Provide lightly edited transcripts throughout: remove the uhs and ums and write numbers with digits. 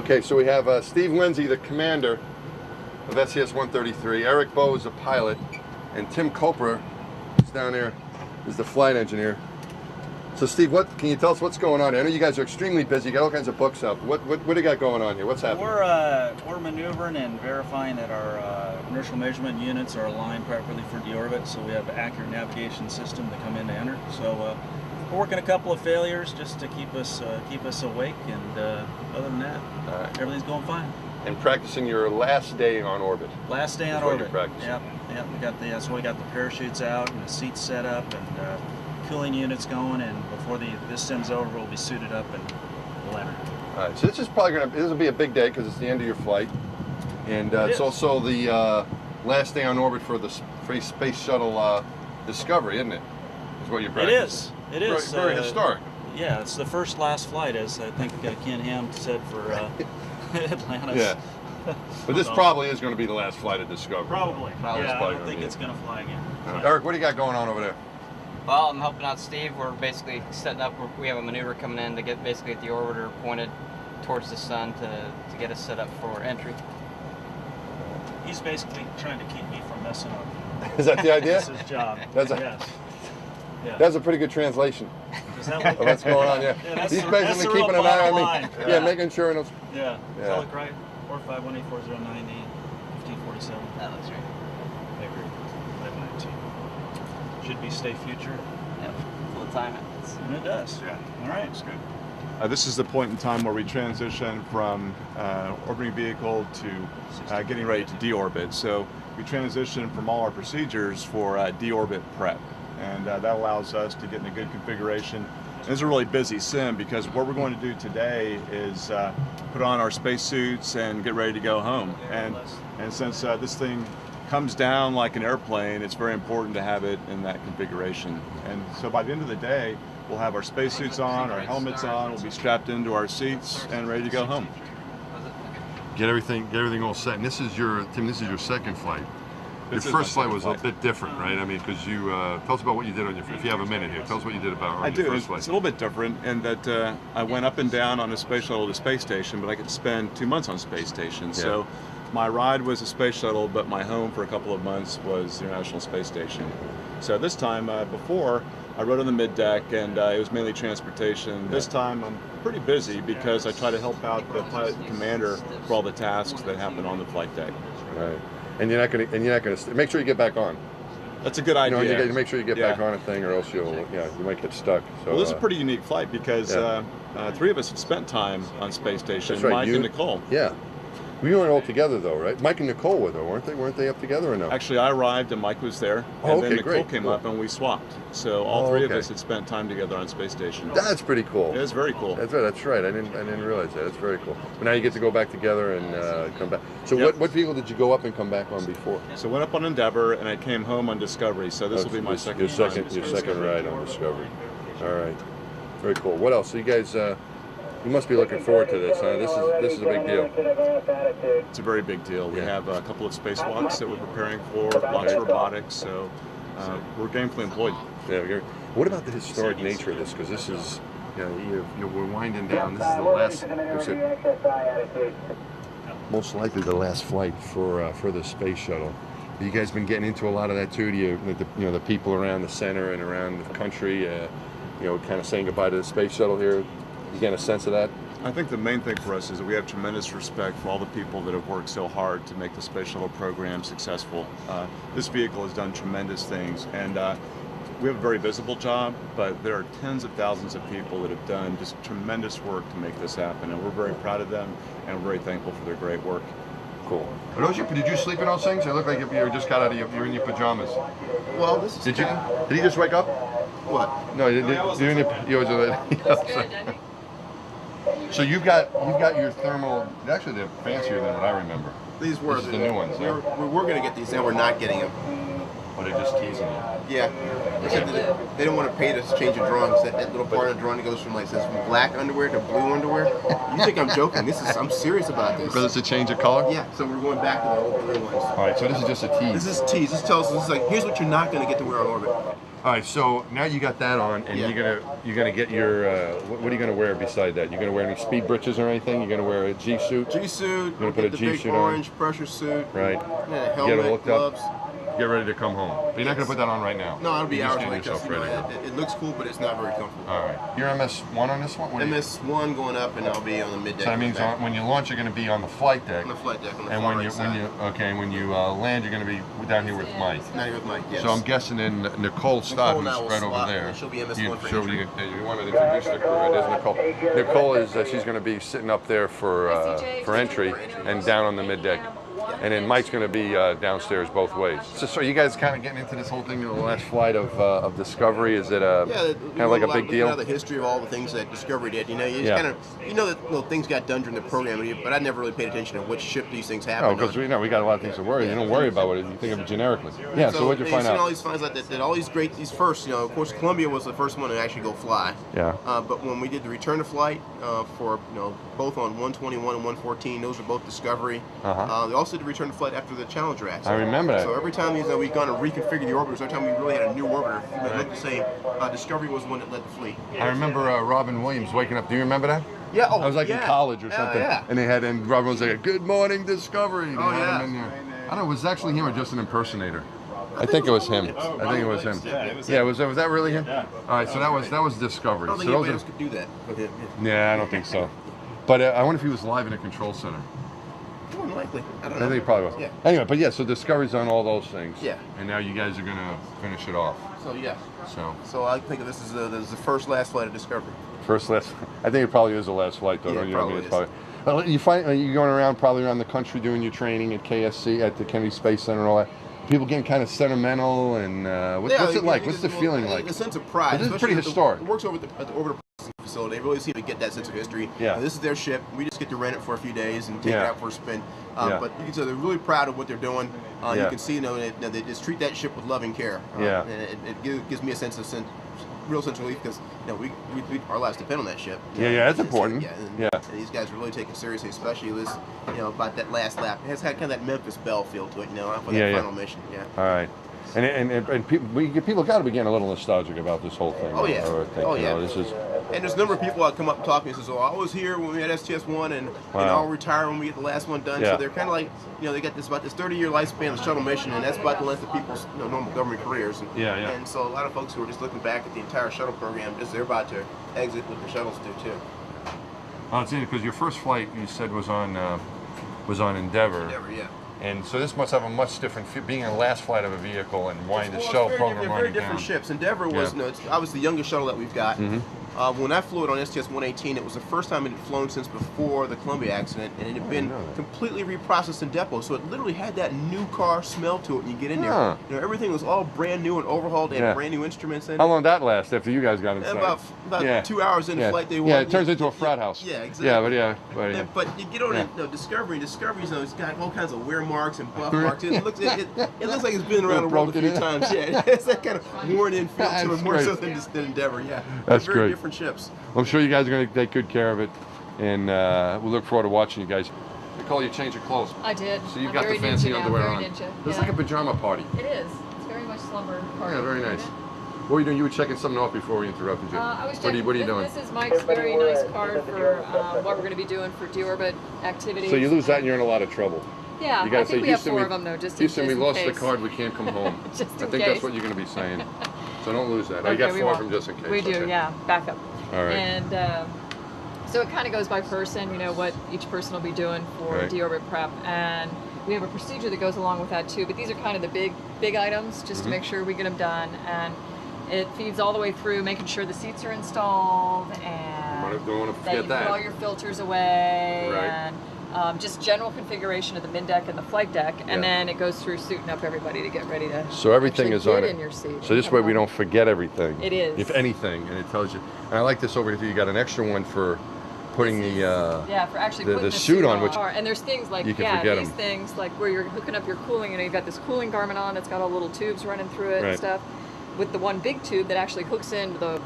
Okay, so we have Steve Lindsay, the commander of SCS-133. Eric Bowe is the pilot, and Tim Copra is down there, is the flight engineer. So Steve, what can you tell us what's going on here? I know you guys are extremely busy. You got all kinds of books up. What do you got going on here? What's happening? We're maneuvering and verifying that our inertial measurement units are aligned properly for deorbit, so we have an accurate navigation system to come in to enter. So we're working a couple of failures just to keep us awake, and other than that, everything's going fine. And practicing your last day on orbit. Last day on orbit. Yep. We got so we got the parachutes out and the seats set up and cooling units going, and before this sim's over, we'll be suited up and we'll enter. All right, so this will be a big day because it's the end of your flight, and it's also the last day on orbit for the Space Shuttle Discovery, isn't it? Is what you're practicing. It is. Very historic. Yeah, it's the first last flight, as I think Ken Ham said for Atlantis. Yeah. But this probably is going to be the last flight of Discovery. Probably. Yeah, I don't think it's going to fly again. Eric, what do you got going on over there? Well, I'm helping out Steve. We're basically setting up. We have a maneuver coming in to get the orbiter pointed towards the sun to get us set up for entry. He's basically trying to keep me from messing up. Is that the idea? That's his job. Yes. Yeah. That's a pretty good translation. Is that what what's going on? Yeah. He's basically keeping an eye on me. Yeah, making sure. Yeah. Does that look right? 4518409D 1547. That looks right. I agree. 519. Should be stay future. Yep. Full time it. And it does. Yeah. All right. It's good. This is the point in time where we transition from orbiting vehicle to getting ready to deorbit. So we transition from all our procedures for deorbit prep, and that allows us to get in a good configuration. And it's a really busy sim because what we're going to do today is put on our spacesuits and get ready to go home. And since this thing comes down like an airplane, it's very important to have it in that configuration. And so by the end of the day, we'll have our spacesuits on, our helmets on, we'll be strapped into our seats and ready to go home. Get everything all set. And this is Tim, this is your second flight. Your first flight was a bit different, right? I mean, because you tell us about what you did on your. If you have a minute here, tell us what you did on your first flight. It's a little bit different in that I went up and down on a space shuttle to space station, but I could spend 2 months on space station. Yeah. So my ride was a space shuttle, but my home for a couple of months was the International Space Station. So this time, before, I rode on the mid-deck, and it was mainly transportation. This time, I'm pretty busy because I try to help out the pilot and commander for all the tasks that happen on the flight deck. Right. And you're not going to make sure you get back on. That's a good idea. You got to make sure you get back on a thing, or else you might get stuck. So, well, this is a pretty unique flight because 3 of us have spent time on space station. That's right. Mike and Nicole. Yeah. We weren't all together though, right? Mike and Nicole were though, weren't they? Weren't they up together or no? Actually, I arrived and Mike was there, and then Nicole came up and we swapped. So all 3 of us had spent time together on space station. That's pretty cool. It is very cool. That's right. I didn't realize that. That's very cool. But now you get to go back together and come back. So what vehicle did you go up and come back on before? So I went up on Endeavor and I came home on Discovery. So this will be my second. Your second ride on Discovery. All right. Very cool. What else? So you guys. You must be looking forward to this, huh? This is a big deal. It's a very big deal. We have a couple of spacewalks that we're preparing for, lots of robotics, so we're gainfully employed. Yeah. What about the historic nature of this? Because this is, we're winding down. This is the last, most likely the last flight for the space shuttle. You guys been getting into a lot of that too? Do you, the people around the center and around the country, kind of saying goodbye to the space shuttle here? You get a sense of that? I think the main thing for us is that we have tremendous respect for all the people that have worked so hard to make the Space Shuttle program successful. This vehicle has done tremendous things, and we have a very visible job, but there are tens of thousands of people that have done just tremendous work to make this happen, and we're very proud of them, and we're very thankful for their great work. Cool. Did you sleep in those things? It looked like you just got out of you're in your pajamas. Well, this is Did he just wake up? What? No, you're in your So you've got your thermal. Actually, they're fancier than what I remember. These were the new ones. We were going to get these. Now we're not getting them. Or they're just teasing you? Yeah. They said that they don't want to pay to change the drawing. That little part of the drawing goes from says from black underwear to blue underwear. You think I'm joking? I'm serious about this. Because it's a change of color? Yeah. So we're going back to the old blue ones. All right, so this is just a tease. This is a tease. This tells us, here's what you're not going to get to wear on orbit. All right, so now you got that on, and you're gonna get your what are you gonna wear beside that? You're gonna wear any speed breeches or anything? You're gonna wear a G suit? G suit. You're gonna put a the G big suit orange on. pressure suit. Right. Yeah, helmet, get it looked gloves. up. Get ready to come home. But you're not gonna put that on right now. No, it'll be You're hours just getting later. yourself ready. It looks cool, but it's not very comfortable. All right. You're MS1 on this one? MS1 going up, and I'll be on the mid deck. So that means when you launch, you're going to be on the flight deck. On the flight deck, on the and far when you right side. when you land, you're going to be down here with Mike. Not here with Mike. Yes. So I'm guessing then Nicole Stott, who's now will right over swap, there. and she'll be MS1 you, for so entry. you want to introduce the crew, right? There's Nicole. Nicole is she's going to be sitting up there for entry and down on the mid deck. And then Mike's going to be downstairs both ways. So you guys kind of getting into this whole thing in the last flight of Discovery? Is it kind of like a big deal? The history of all the things that Discovery did. You know, that things got done during the program, but I never really paid attention to which ship these things happened. No, because we got a lot of things to worry. You don't worry about it. You think of it generically. Yeah. So what'd you find out? All these finds out that all these first. Of course, Columbia was the first one to actually go fly. Yeah. But when we did the return to flight for both on 121 and 114, those were both Discovery. They also did the return to flight after the Challenger accident. I remember that. So every time we've gone to reconfigure the orbiters, every time we really had a new orbiter that looked the same, Discovery was the one that led the fleet. I remember Robin Williams waking up. Do you remember that? Yeah. Oh, I was in college or something. Yeah. And Robin was like, "Good morning, Discovery." And Oh, they had him in there. I don't know. Was it actually him or just an impersonator? I think it was him. I think it was him. Yeah, was that really him? Yeah. All right, so that was Discovery. I don't think so anybody else could do that. Okay. Yeah, I don't think so. But I wonder if he was live in the control center. More than likely. I don't I know. think he probably was. Yeah. Anyway, but yeah, so Discovery's on all those things. Yeah. And now you guys are gonna finish it off. So yeah. So I think of this as the first last flight of Discovery. I think it probably is the last flight though. Yeah, don't you? probably It's is. probably. You find you going around probably around the country doing your training at KSC at the Kennedy Space Center and all that. People getting kind of sentimental and what's it like? What's the feeling like? The sense of pride. This is pretty historic. It works over at the orbital processing facility. They really seem to get that sense of history. Yeah. This is their ship. We just get to rent it for a few days and take it Yeah. out for a spin. Yeah. But you can tell they're really proud of what they're doing. You Yeah. can see, they just treat that ship with loving care. Yeah. And it gives me a real sense of relief because our lives depend on that ship. Yeah, that's important. And these guys are really taking it seriously, especially this, about that last lap. It has had kind of that Memphis Belle feel to it, for that final mission. Yeah. All right. And people got to be getting a little nostalgic about this whole thing. Oh, yeah. I think, Oh, yeah. This is. And there's a number of people that come up and talk to me and says, "Oh, I was here when we had STS-1, and I'll retire when we get the last one done." Yeah. So they're kind of like, they got about this 30-year lifespan of the shuttle mission, and that's about the length of people's normal government careers. And, Yeah. And so a lot of folks who are just looking back at the entire shuttle program, they're about to exit what the shuttles do too. Oh, it's interesting because your first flight you said was on Endeavour. Endeavour, yeah. And so this must have a much different feel, being a last flight of a vehicle and winding the Well, shuttle it's program very winding different down. ships. Endeavour was, it's obviously the youngest shuttle that we've got. When I flew it on STS-118, it was the first time it had flown since before the Columbia accident, and it had been completely reprocessed in depot. So it literally had that new car smell to it when you get in there. Everything was all brand new and overhauled. They had brand new instruments in it. How long did that last after you guys got inside? About 2 hours into flight, they it turns into a frat house. Yeah, exactly. But you get on Discovery, and Discovery's it's got all kinds of wear marks and buff marks. It looks like it's been around the world a few times. Yeah, it's that kind of worn-in feel to it, more so than Endeavour. Yeah, That's very great. different ships. I'm sure you guys are going to take good care of it, and we look forward to watching you guys. Nicole, you changed your clothes. I did. So you've I'm got the very fancy ninja now, underwear very on. ninja. It's Yeah. like a pajama party. It is. It's very much slumber party. Yeah, very nice. isn't it? What were you doing? You were checking something off before we interrupted you. I was What are you checking. doing? This is Mike's very nice card for what we're going to be doing for deorbit activities. So you lose that and you're in a lot of trouble. Yeah, You gotta I think say, we have Houston, 4 of them though, just Houston, in, we just lost in the case. card, we can't come home. Just in I think case. that's what you're going to be saying. So don't lose that. Okay, You got we 4 of won't. them just in case. We do, okay. yeah, backup. All right. And so it kind of goes by person, what each person will be doing for Right. deorbit prep, and we have a procedure that goes along with that too. But these are kind of the big items, just to make sure we get them done, and it feeds all the way through, making sure the seats are installed, and Don't want to that forget you put all that. your filters away, Right. and just general configuration of the mid deck and the flight deck, and then it goes through suiting up everybody to get ready to. So everything actually is on get it. in your seat. So this way we don't forget everything. It is. If anything, and it tells you. And I like this over here. You got an extra one for putting This the is- yeah, for actually the putting suit on, which and there's things like you can forget these 'em. things like where you're hooking up your cooling. You know, you've got this cooling garment on that's got all little tubes running through it Right. and stuff. With the one big tube that actually hooks into the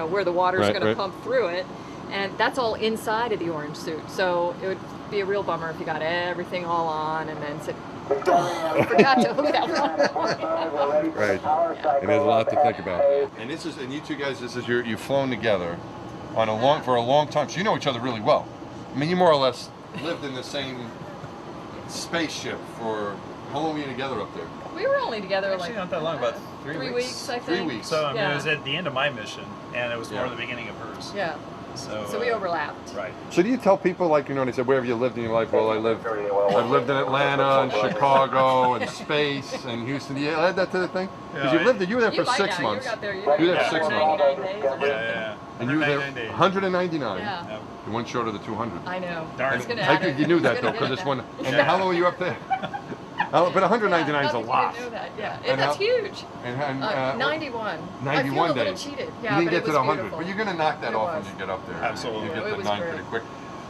where the water's Right, going to right. pump through it, and that's all inside of the orange suit. So it would be a real bummer if you got everything all on and then said, "Oh, I forgot to hook that one." right. And there's a lot to think about. And this is, and you two guys, this is you've flown together on for a long time, so you know each other really well. I mean, you more or less lived in the same spaceship for how long were you together up there? We were only together Actually, not that long, about 3 weeks. I think. 3 weeks. So I mean, Yeah. it was at the end of my mission, and it was Yeah. more the beginning of hers. Yeah. So we overlapped. Right. So do you tell people, like, they said, where have you lived in your life? Well, I've lived in Atlanta and Chicago and space and Houston. Do you add that to the thing? Because Yeah, you were there for might 6 now. months. You got there. You were there Yeah. 6 months. 99 days or Yeah, something. yeah. And you were there 199 days. 199. Yeah. Yep. You went short of the 200. I know. Darn. I was gonna I add think it. you knew I was that though, gonna because get this it one. now. And how long were you up there? But 199 is a Not that lot. you didn't know that. Yeah. And That's how- huge. And 91. 91 I feel a little days. cheated. You Yeah, didn't but get it to was the 100, beautiful. but you're going to knock that It off was. when you get up there. Absolutely. You It get to was 9 great. pretty quick.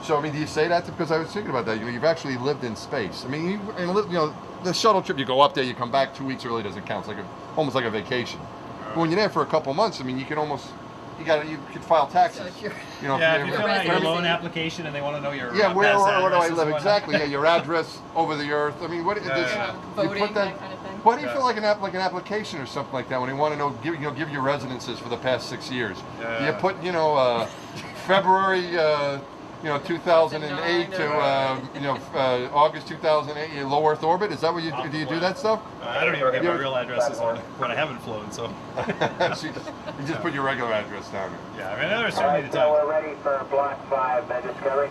So, I mean, do you say that because I was thinking about that? You've actually lived in space. I mean, the shuttle trip, you go up there, you come back 2 weeks early, doesn't count. It's like almost like a vacation. But when you're there for a couple months, I mean, you can almost, you could file taxes. So if you're- Yeah, if you fill out your residency. loan application and they want to know your Yeah, where past do I addresses and live? whatnot. Exactly. Yeah, your address over the earth. I mean, what? Yeah, yeah. You Voting, put that kind of thing. Why do you Yeah. feel like an application or something like that when they want to know? Give your residences for the past 6 years. Yeah. You put February 2008 to August 2008 low Earth orbit. Is that what you do? You do that stuff? I don't even get my Yeah. real addresses on when I haven't flown, so So you just put your regular address down there. yeah. I mean, there are certainly the So times, we're ready for Block 5, Discovery.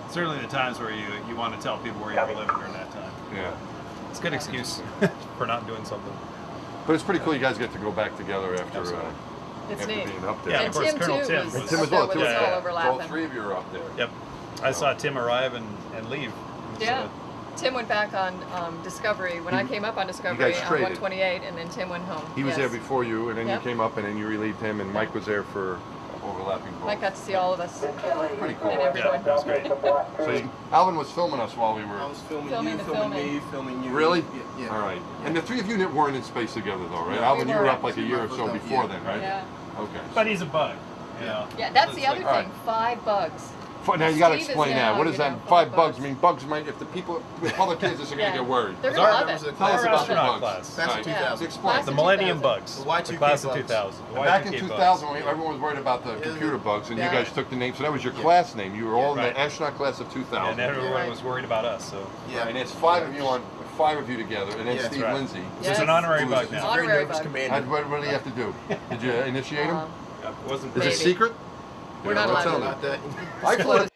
certainly the times where you want to tell people where you were living during that time. Yeah. It's a good excuse for not doing something. But it's pretty cool. You guys get to go back together after Absolutely. It's after neat. being up there. Yeah, And of course, Tim Colonel too Tim was, was- Tim as up well. there Too. with us all Yeah. All overlapping. 3 of you are up there. Yep. I saw Tim arrive and leave. It was, Yeah. Tim went back on Discovery when I came up on Discovery guys on traded. 128, and then Tim went home. He was Yes. there before you, and then Yep. you came up, and then you relieved him, and Mike was there for overlapping both. Mike got to see all of us Pretty cool. and Yeah, everyone. that was great. So Alvin was filming us while we were. I was filming Filming you, the filming filming. me, filming you. Really? Yeah. All right. And the 3 of you weren't in space together, though, right? No, Alvin, we you were weren't. up like a year or so before then, right? Yeah. Okay. But he's a bug. You know. Yeah, that's the It's other like- All right. thing. 5 bugs. Now you got to Steve is explain that. now, What is you that? know, 5 5 bugs. bugs. I mean, bugs might. If the people, with other kids, are going to get worried. They're Our gonna love members it. of the Tell us Our about the astronaut bugs. class. Class of Right. 2000. Explain. Class The of Millennium 2000. Bugs. The Y2K The class of bugs. 2000. The Back in Y2K 2000, bugs. everyone was worried about the computer bugs, and Yeah. you guys took the name. So that was your class name. You were all in Right. the astronaut class of 2000. And everyone Right. was worried about us. So Yeah. And it's 5 of you on 5 of you together, and then Yeah, Steve that's right. Lindsay. this is Yes. an honorary Who bug is- now. He's a very Honorary nervous bug. commander. What do you have to do? Did you initiate him? Um, It wasn't Maybe. Is it secret? We're Yeah, not what's allowed on to. it? Not that. I flew